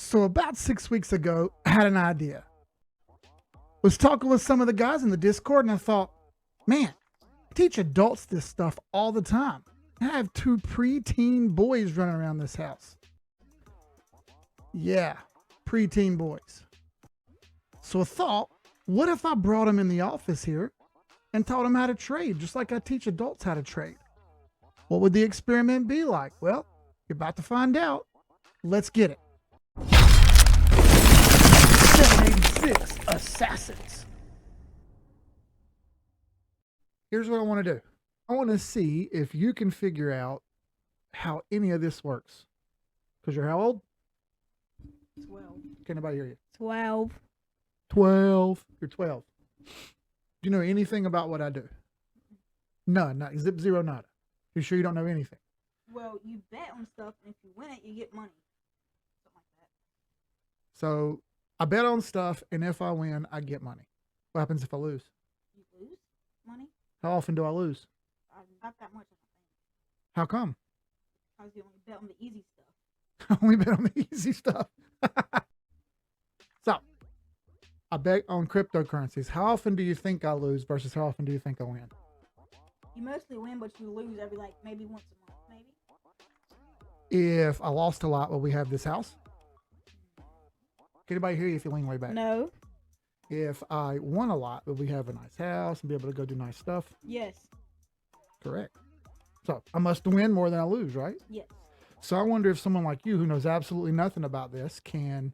So about 6 weeks ago, I had an idea. Was talking with some of the guys in the Discord, and I thought, man, I teach adults this stuff all the time. I have two preteen boys running around this house. Yeah, preteen boys. So I thought, what if I brought them in the office here and taught them how to trade, just like I teach adults how to trade? What would the experiment be like? Well, you're about to find out. Let's get it. 786 assassins. Here's what I want to do. I want to see if you can figure out how any of this works. Because you're how old? 12. Can anybody hear you? 12. 12. You're 12. Do you know anything about what I do? None. Not zip, zero, nada. You sure you don't know anything? Well, you bet on stuff, and if you win it, you get money. Something like that. So I bet on stuff, and if I win, I get money. What happens if I lose? You lose money? How often do I lose? Not that much, I don't think. How come? Because you only bet on the easy stuff. I only bet on the easy stuff. So I bet on cryptocurrencies. How often do you think I lose versus how often do you think I win? You mostly win, but you lose every, maybe once a month, maybe? If I lost a lot, will we have this house? Can anybody hear you if you lean way back? No. If I won a lot, will we have a nice house and be able to go do nice stuff? Yes. Correct. So I must win more than I lose, right? Yes. So I wonder if someone like you who knows absolutely nothing about this can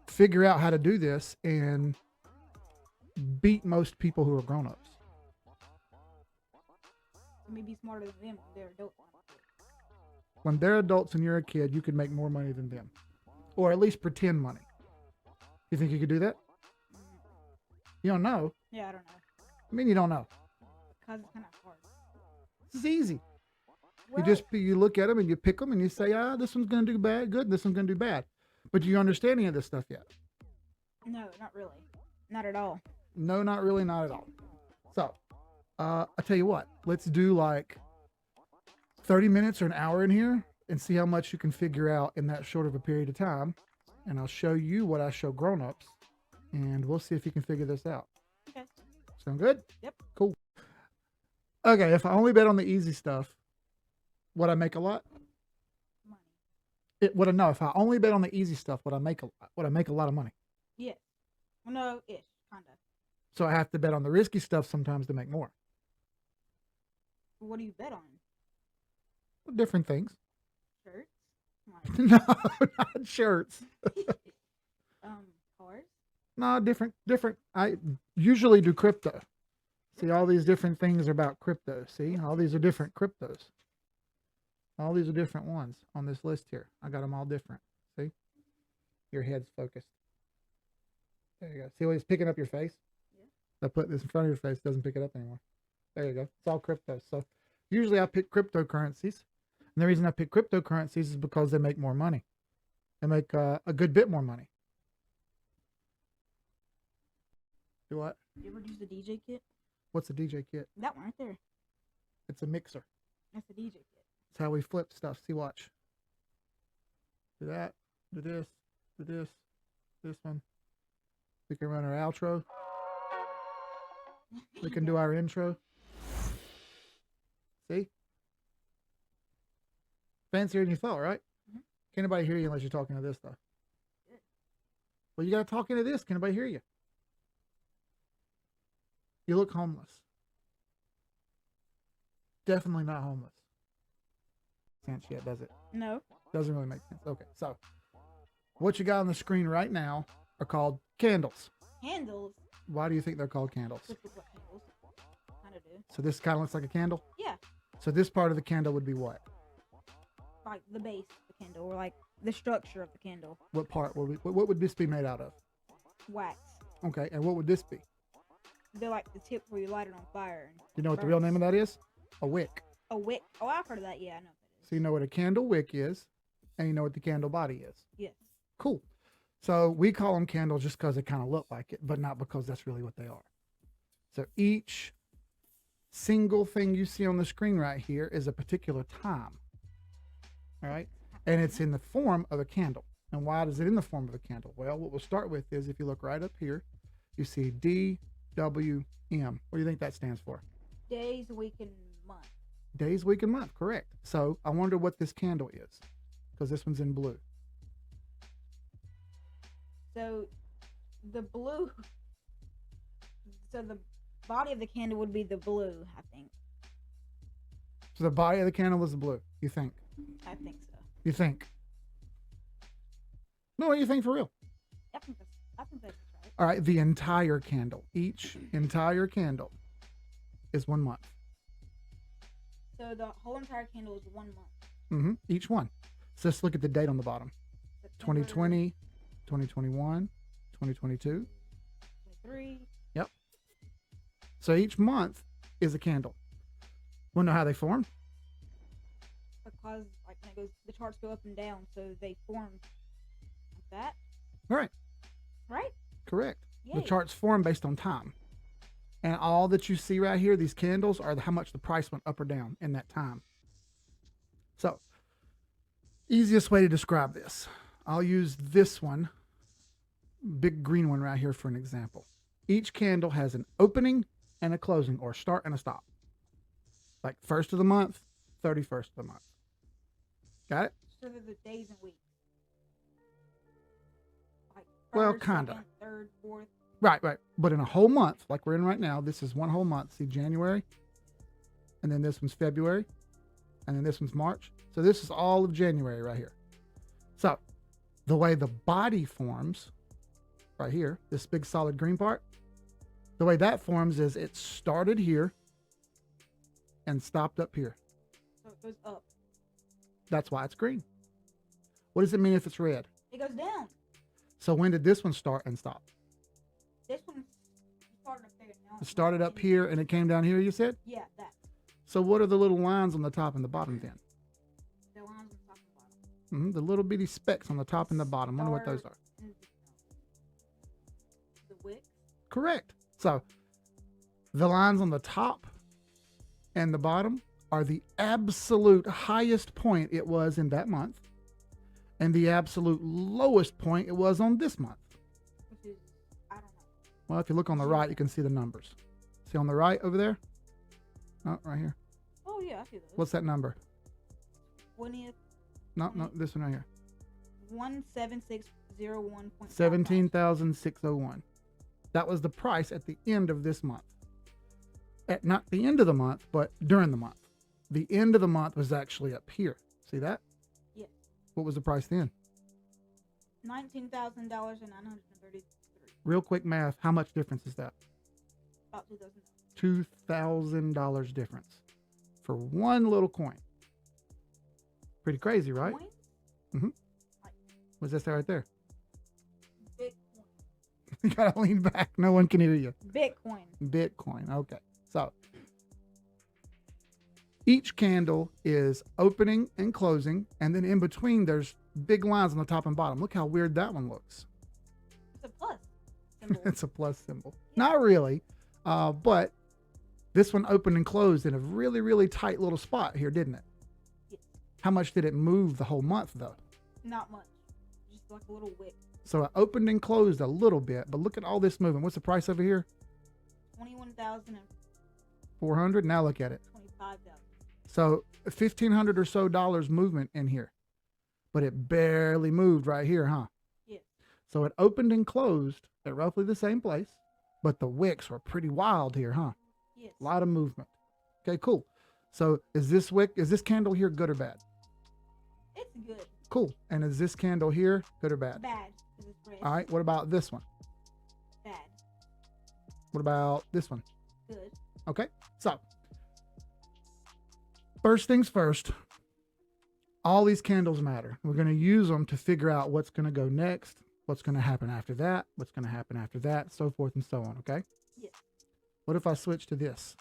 figure out how to do this and beat most people who are grown-ups. Let me be smarter than them when they're adults. When they're adults and you're a kid, you can make more money than them. Or at least pretend money. You think you could do that? You don't know. Yeah, I don't know. I mean, you don't know. Because it's kind of hard. This is easy. Well, You look at them and you pick them and you say, this one's going to do bad, good, this one's going to do bad. But do you understand any of this stuff yet? no, not really. Not at all. No, not really, not at all. So, I tell you what, let's do like 30 minutes or an hour in here and see how much you can figure out in that short of a period of time. And I'll show you what I show grown-ups, and we'll see if you can figure this out. Okay. Sound good? Yep. Cool. Okay, if I only bet on the easy stuff, would I make a lot? Money. If I only bet on the easy stuff, would I make a lot? Would I make a lot of money? Yes. Well, no, ish. Kind of. So I have to bet on the risky stuff sometimes to make more. What do you bet on? Different things. Shirts? No, not shirts. Cars? No, different. I usually do crypto. See, all these different things are about crypto. See, all these are different cryptos. All these are different ones on this list here. I got them all different. See, your head's focused. There you go. See what he's picking up your face? Yeah. I put this in front of your face, doesn't pick it up anymore. There you go. It's all crypto. So usually I pick cryptocurrencies. And the reason I pick cryptocurrencies is because they make more money. They make a good bit more money. Do what? You ever use the DJ kit? What's a DJ kit? That one right there. It's a mixer. That's the DJ kit. It's how we flip stuff. See, watch. Do that. Do this. Do this. This one. We can run our outro. We can do our intro. See? Fancier than you thought, right? Mm-hmm. Can't anybody hear you unless you're talking to this stuff. Good. Well, you got to talk into this. Can anybody hear you? You look homeless. Definitely not homeless. Sense yet, does it? No. Doesn't really make sense. Okay, so what you got on the screen right now are called candles. Candles? Why do you think they're called candles? Just look like candles. Kind of do. So this kind of looks like a candle? Yeah. So this part of the candle would be what? Like the base of the candle, or like the structure of the candle. What part? What would this be made out of? Wax. Okay, and what would this be? They're like the tip where you light it on fire. And You know what the real name of that is? A wick. A wick. Oh, I've heard of that. Yeah, I know what that is. So you know what a candle wick is, and you know what the candle body is. Yes. Cool. So we call them candles just because they kind of look like it, but not because that's really what they are. So each single thing you see on the screen right here is a particular time. All right. And it's in the form of a candle. And why is it in the form of a candle? Well, what we'll start with is if you look right up here, you see DWM. What do you think that stands for? Days, week, and month. Days, week, and month. Correct. So I wonder what this candle is, because this one's in blue. So the blue. So the body of the candle would be the blue, I think. So the body of the candle is the blue. You think? I think so. You think? No, what do you think for real? I think that's right. All right, the entire candle. Each entire candle is 1 month. So the whole entire candle is 1 month. Mm-hmm. Each one. So let's look at the date on the bottom. September 2020, 2021, 2022. 23. Yep. So each month is a candle. Want to know how they form? Because like when it goes, the charts go up and down, so they form like that. Right. Right? Correct. The Yay. charts form based on time. And all that you see right here, these candles, are how much the price went up or down in that time. So, easiest way to describe this. I'll use this one, big green one right here for an example. Each candle has an opening and a closing, or start and a stop. Like 1st of the month, 31st of the month. Got it? So they're the days and weeks. Like Well, first, kinda. second, third, fourth. Right. But in a whole month, like we're in right now, this is one whole month. See, January, and then this one's February, and then this one's March. So this is all of January right here. So the way the body forms right here, this big solid green part, the way that forms is it started here and stopped up here. So it goes up. That's why it's green. What does it mean if it's red? It goes down. So when did this one start and stop? This one started up there. Now It started up here and it came down here, you said? Yeah, that. So what are the little lines on the top and the bottom then? The lines on the top and bottom. The little bitty specks on the top and the bottom. Wonder what those are. And the wick. Correct. So the lines on the top and the bottom are the absolute highest point it was in that month, and the absolute lowest point it was on this month. Which is, I don't know. Well, if you look on the right, you can see the numbers. See on the right over there? Oh, right here. Oh yeah, I see those. What's that number? 20th. No, this one right here. 17601. 17,601. That was the price at the end of this month. At not the end of the month, but during the month. The end of the month was actually up here. See that? Yeah. What was the price then? $19,000.933. Real quick math. How much difference is that? About $2,000. $2,000 difference for one little coin. Pretty crazy, right? Coins? Mm-hmm. What's that say right there? Bitcoin. You gotta lean back. No one can hear you. Bitcoin. Bitcoin. Okay. So each candle is opening and closing, and then in between there's big lines on the top and bottom. Look how weird that one looks. It's a plus symbol. It's a plus symbol. Yeah. Not really, but this one opened and closed in a really, really tight little spot here, didn't it? Yes. How much did it move the whole month, though? Not much. Just like a little wick. So it opened and closed a little bit, but look at all this movement. What's the price over here? 21,000 $400. Now look at it. 25,000. So $1,500 or so movement in here, but it barely moved right here, huh? Yes. So it opened and closed at roughly the same place, but the wicks were pretty wild here, huh? Yes. A lot of movement. Okay, cool. So is this candle here good or bad? It's good. Cool. And is this candle here good or bad? Bad. 'Cause it's red. All right. What about this one? Bad. What about this one? Good. Okay. So first things first, all these candles matter. We're going to use them to figure out what's going to go next, what's going to happen after that, what's going to happen after that, so forth and so on. Okay. Yes. What if I switch to this?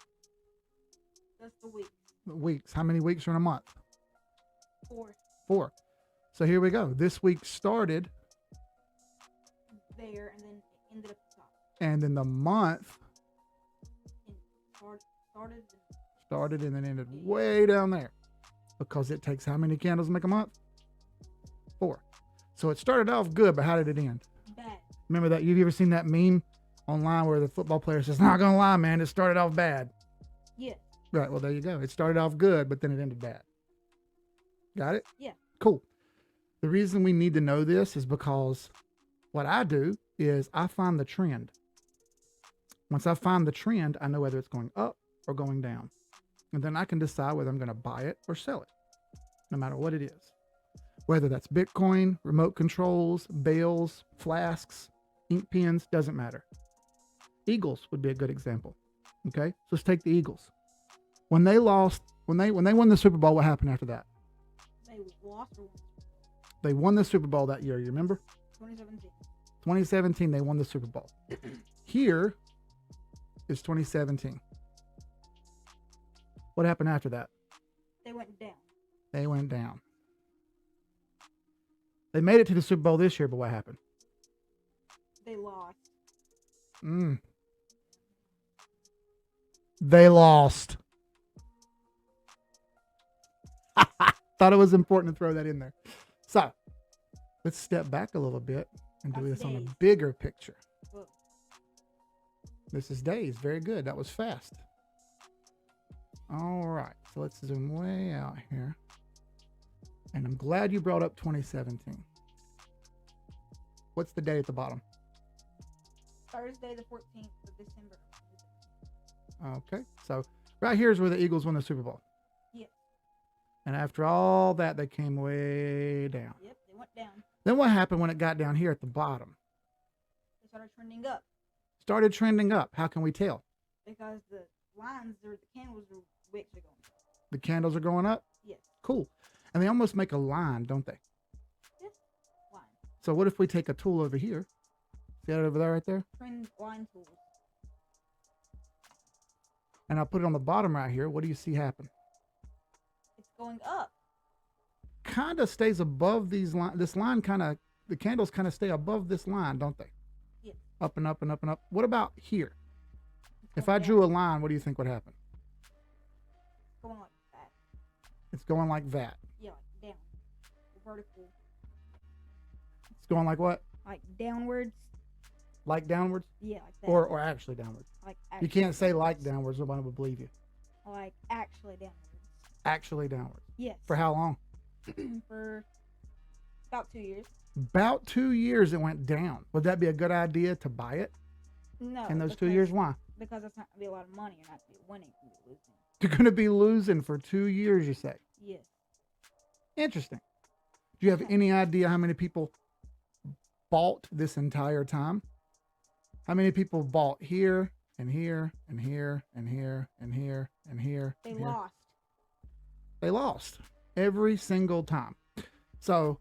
That's the week. Weeks. How many weeks are in a month? 4. 4. So here we go. This week started, There and then it ended up at the top. and then the month And started. started and then ended way down there, because it takes how many candles to make a month? 4. So it started off good, but how did it end? Bad. Remember that? You've ever seen that meme online where the football player says, "Not gonna lie, man, it started off bad." Yeah. Right. Well, there you go. It started off good, but then it ended bad. Got it? Yeah. Cool. The reason we need to know this is because what I do is I find the trend. Once I find the trend, I know whether it's going up or going down. And then I can decide whether I'm going to buy it or sell it, no matter what it is. Whether that's Bitcoin, remote controls, bales, flasks, ink pens, doesn't matter. Eagles would be a good example. Okay, so let's take the Eagles. When they lost, when they won the Super Bowl, what happened after that? They lost or won? They won the Super Bowl that year. You remember? 2017. 2017, they won the Super Bowl. Here is 2017. What happened after that? They went down. They went down. They made it to the Super Bowl this year, but what happened? They lost. They lost. Thought it was important to throw that in there. So let's step back a little bit and do That's this on a days. bigger picture. Whoa. This is days. Very good. That was fast. All right. So let's zoom way out here. And I'm glad you brought up 2017. What's the date at the bottom? Thursday, the 14th of December. Okay. So right here is where the Eagles won the Super Bowl. Yeah. And after all that, they came way down. Yep, they went down. Then what happened when it got down here at the bottom? They started trending up Started trending up. How can we tell? because the lines or the candles or wicks are going up. The candles are going up? Yes. Cool. And they almost make a line, don't they? Yes. Line. So what if we take a tool over here? See that over there right there? Trend line tools. And I'll put it on the bottom right here. What do you see happen? It's going up. Kind of stays above these lines. This line kind of, the candles kind of stay above this line, don't they? Yes. Up and up and up and up. What about here? It's If I going drew a down. line, what do you think would happen? It's going like that. It's going like that. Yeah, like down. Vertical. It's going like what? Like downwards. Like downwards? Yeah, like that. Or actually downwards. like You actually, can't say like downwards. Nobody would believe you. like actually downwards. Actually downwards. Yes. For how long? For about 2 years. About 2 years it went down. Would that be a good idea to buy it No. in those 2 because- years? Why? Because that's not gonna be a lot of money. You're not gonna be winning. You're gonna be losing. You're going to be losing for 2 years, you say. Yes. Interesting. Do you have any idea how many people bought this entire time? How many people bought here and here and here and here and here and here? They and here? lost. They lost every single time. So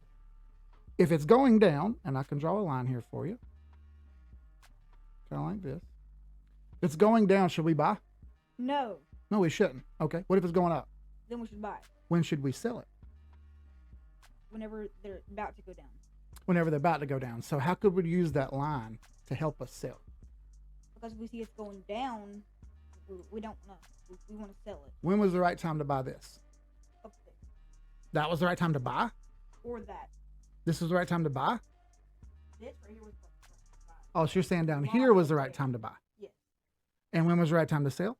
if it's going down, and I can draw a line here for you, kind of like this. If it's going down, should we buy? No. No, we shouldn't. Okay. What if it's going up? Then we should buy it. When should we sell it? Whenever they're about to go down. Whenever they're about to go down. So how could we use that line to help us sell? Because if we see it's going down, we don't know. We want to sell it. When was the right time to buy this? Up there. That was the right time to buy? Or that. This was the right time to buy? This right here was the right time to buy. Oh, so you're saying down here was the right time to buy. Yes. And when was the right time to sell?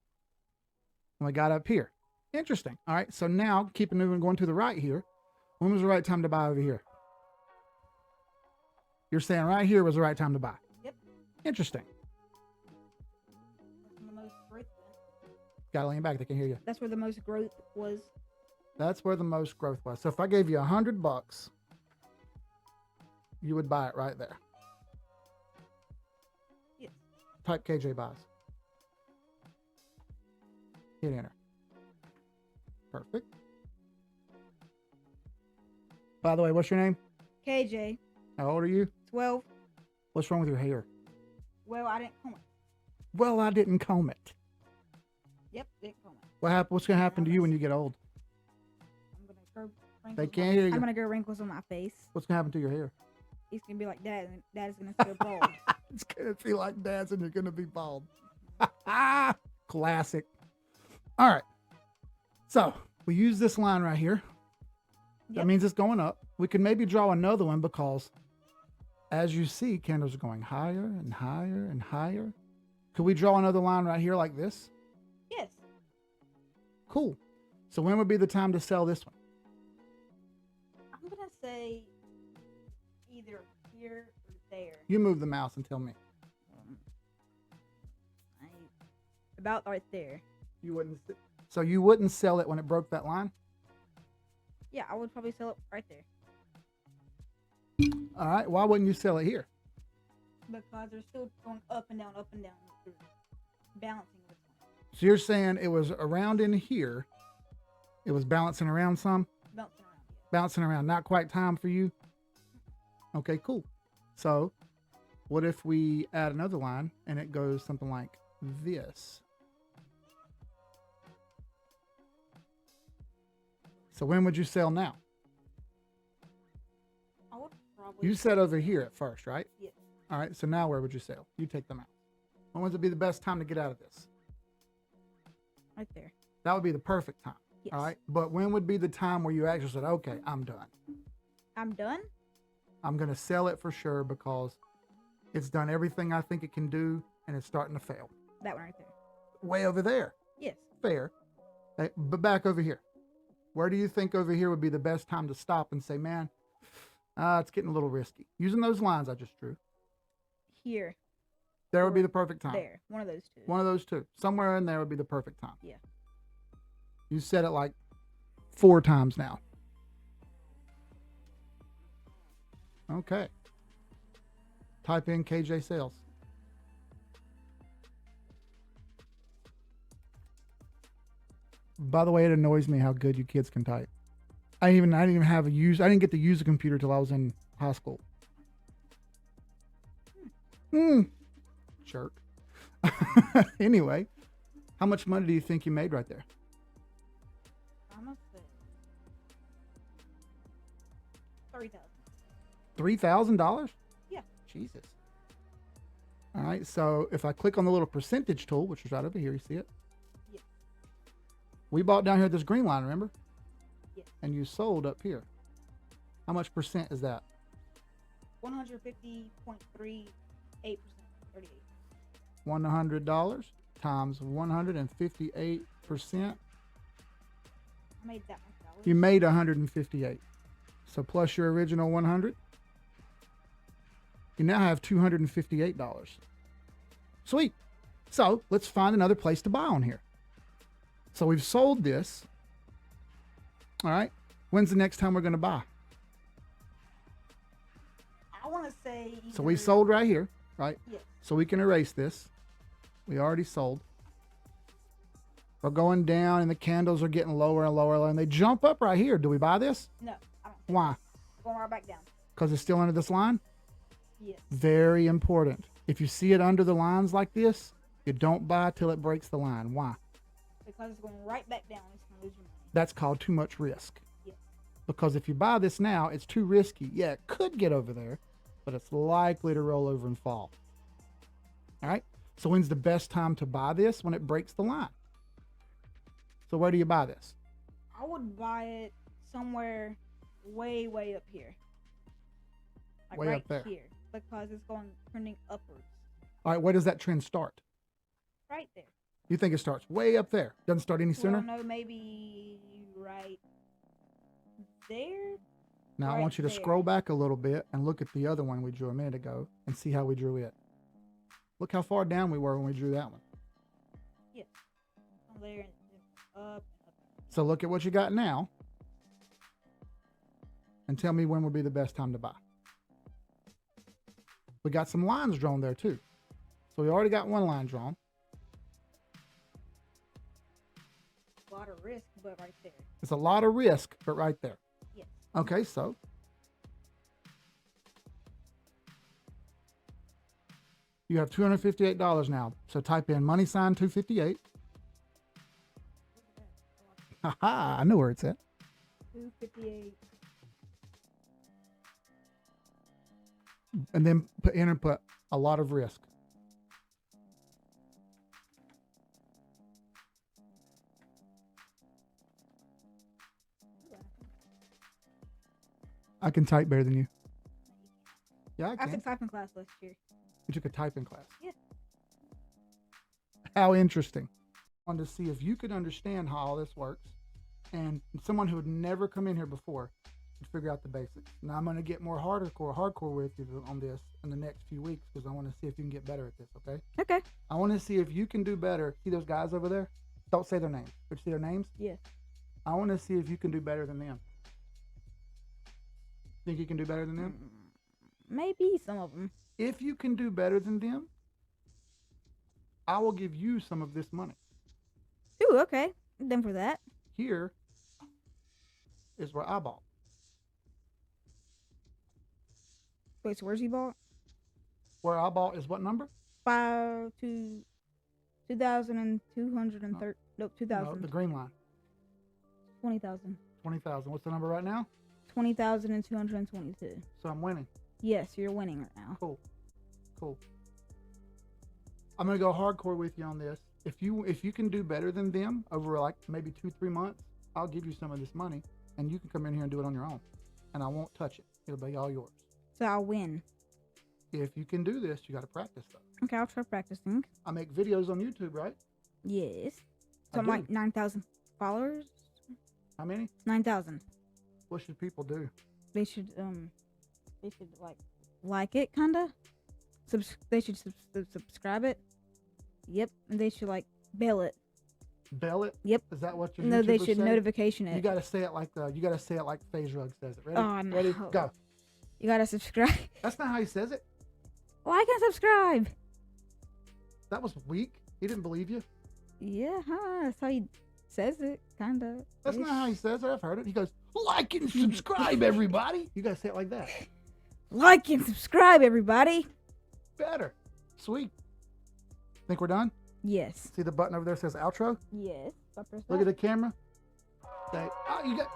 When we got up here. Interesting. All right. So now, keeping moving, going to the right here. When was the right time to buy over here? You're saying right here was the right time to buy. Yep. Interesting. That's when the most growth went. Gotta lean back. They can hear you. That's where the most growth was. That's where the most growth was. So if I gave you $100, you would buy it right there. Yes. Type KJ buys. Hit enter. Perfect. By the way, what's your name? KJ. How old are you? 12. What's wrong with your hair? Well, I didn't comb it. Well, I didn't comb it. Yep, didn't comb it. What happened? What's going to happen to you when you get old? I'm gonna grow wrinkles. They can't hear you. I'm gonna grow wrinkles on my face. What's going to happen to your hair? It's gonna be like Dad, and Dad's gonna feel bald. It's going to feel like dad's and you're going to be bald. Classic. All right. So we use this line right here. That Yep. means it's going up. we can maybe draw another one because as you see, candles are going higher and higher and higher. Could we draw another line right here like this? Yes. Cool. So when would be the time to sell this one? I'm gonna say either here or there. You move the mouse and tell me. About right there. You wouldn't. So you wouldn't sell it when it broke that line? Yeah, I would probably sell it right there. All right. Why wouldn't you sell it here? Because they're still going up and down, through balancing this one. So you're saying it was around in here. It was balancing around some? Bouncing around. Yeah. Bouncing around. Not quite time for you? Okay, cool. So what if we add another line and it goes something like this? So when would you sell now? I would probably. You said over here at first, right? Yes. All right. So now where would you sell? You take them out. When would be the best time to get out of this? Right there. That would be the perfect time. Yes. All right. But when would be the time where you actually said, okay, I'm done? I'm done? I'm going to sell it for sure because it's done everything I think it can do and it's starting to fail. That one right there. Way over there. Yes. Fair. Hey, but back over here. Where do you think over here would be the best time to stop and say, man, it's getting a little risky? Using those lines I just drew. Here. There would be the perfect time. There. One of those two. One of those two. Somewhere in there would be the perfect time. Yeah. You said it like 4 times now. Okay. Type in KJ sales. By the way, it annoys me how good you kids can type. I didn't even get to use a computer till I was in high school. Jerk. Anyway, how much money do you think you made right there? I'm gonna say $3,000. $3,000? Yeah. Jesus. All right. So if I click on the little percentage tool, which is right over here, you see it? Yeah. We bought down here this green line, remember? Yeah. And you sold up here. How much percent is that? 150.38%. 38. $100 times 158%. I made that much dollars. You made 158. So plus your original 100, you now have $258. Sweet. So let's find another place to buy on here. So we've sold this. All right. When's the next time we're going to buy? I want to say. So we sold right here, right? Yes. So we can erase this. We already sold. We're going down and the candles are getting lower and lower and they jump up right here. Do we buy this? No, I don't. Why? Going right back down. Because it's still under this line? Yes. Very important. If you see it under the lines like this, you don't buy till it breaks the line. Why? Because it's going right back down. It's going to lose your money. That's called too much risk. Yes. Because if you buy this now, it's too risky. Yeah, it could get over there, but it's likely to roll over and fall. All right. So when's the best time to buy this? When it breaks the line. So where do you buy this? I would buy it somewhere way, way up here. Like Way right up there. here. Because it's going trending upwards. All right. Where does that trend start? Right there. You think it starts way up there? Doesn't start any sooner? Well, no, maybe right there. Now I right want you to there. scroll back a little bit and look at the other one we drew a minute ago and see how we drew it. Look how far down we were when we drew that one. Yeah. From there and up and up. So look at what you got now and tell me when would be the best time to buy. We got some lines drawn there too. So we already got one line drawn. A lot of risk, but right there. It's a lot of risk, but right there. Yes. Okay, so you have $258 now. So type in money sign 258. Haha, I know where it's at. 258. And then put in and put a lot of risk. I can type better than you. Yeah, I I can. took typing class last year. You took a typing class. Yeah. How interesting. I wanted to see if you could understand how all this works, and someone who had never come in here before could figure out the basics. Now I'm going to get more hardcore with you on this in the next few weeks because I want to see if you can get better at this. Okay. Okay. I want to see if you can do better. See those guys over there? Don't say their names. But you see their names? Yes. I want to see if you can do better than them. Think you can do better than them? Maybe some of them. If you can do better than them, I will give you some of this money. Ooh, okay. I'm done for that. Here is where I bought. Wait, so where's he bought? Where I bought is what number? 2,230. Nope, 2,000. No, the green line. 20,000. 20,000. What's the number right now? 20,222. So I'm winning. Yes, you're winning right now. Cool. I'm gonna go hardcore with you on this. If you can do better than them over like maybe 2-3 months, I'll give you some of this money, and you can come in here and do it on your own, and I won't touch it. It'll be all yours. So I'll win. If you can do this, you got to practice though. Okay, I'll try practicing. I make videos on YouTube, right? Yes. I So I'm do. like 9,000 followers. How many? 9,000. What should people do? They should like it kinda. They should subscribe it. Yep, and they should like bell it. Bell it? Yep. Is that what your No, they YouTubers should say? notification it. You gotta say it like Phase Rug says it. Ready? Oh, no. Ready? Go. You gotta subscribe. That's not how he says it. Like and subscribe. That was weak. He didn't believe you. Yeah, huh? That's how he says it, kinda. That's not how he says it. I've heard it. He goes, like and subscribe, everybody. You gotta say it like that. Like and subscribe, everybody. Better. Sweet. Think we're done? Yes. See the button over there that says outro? Yes. I press Look at the camera. Say, oh, you got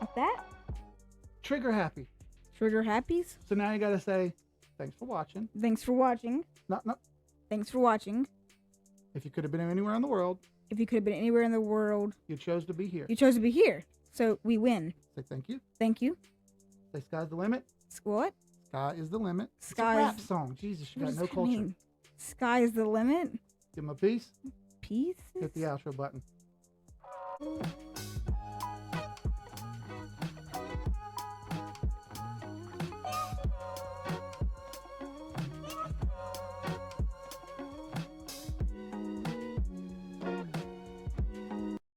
like that. trigger happy. Trigger happies. So now you gotta say, thanks for watching. Thanks for watching. No. Thanks for watching. If you could have been anywhere in the world, If you could have been anywhere in the world, you chose to be here. you chose to be here. So we win. Say thank you. Thank you. Say sky's the limit. What? Sky is the limit. Sky It's a rap is- song. Jesus, you What got does no that culture. mean? Sky is the limit. Give him a piece. Peace. Hit the outro button.